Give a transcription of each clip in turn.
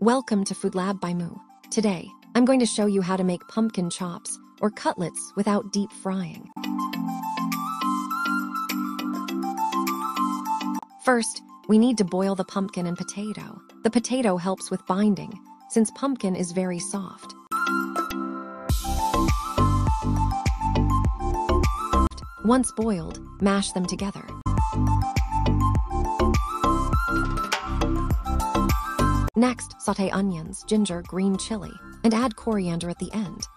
Welcome to Food Lab by Moo. Today, I'm going to show you how to make pumpkin chops or cutlets without deep frying. First, we need to boil the pumpkin and potato. The potato helps with binding, since pumpkin is very soft. Once boiled, mash them together. Next, sauté onions, ginger, green chili, and add coriander at the end.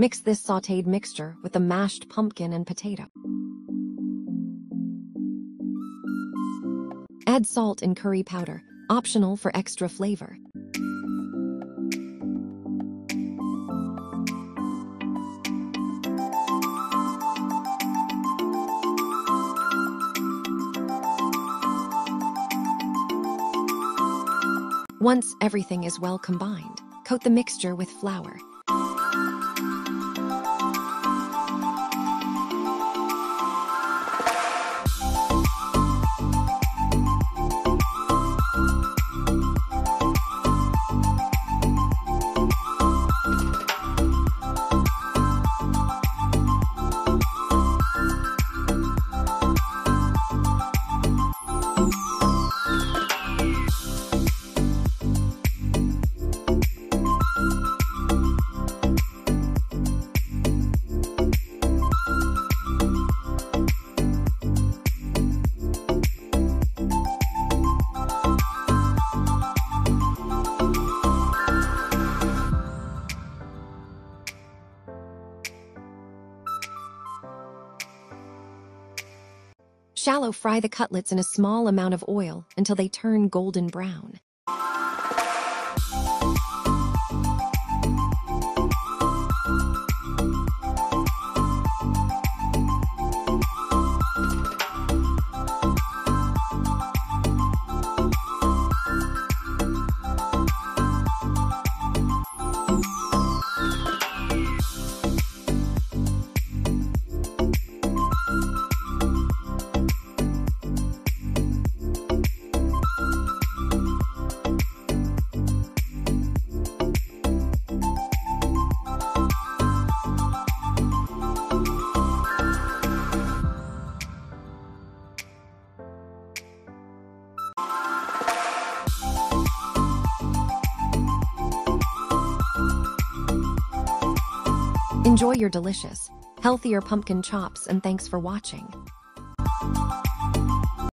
Mix this sautéed mixture with the mashed pumpkin and potato. Add salt and curry powder, optional for extra flavor. Once everything is well combined, coat the mixture with flour. Shallow fry the cutlets in a small amount of oil until they turn golden brown. Enjoy your delicious, healthier pumpkin chops, and thanks for watching.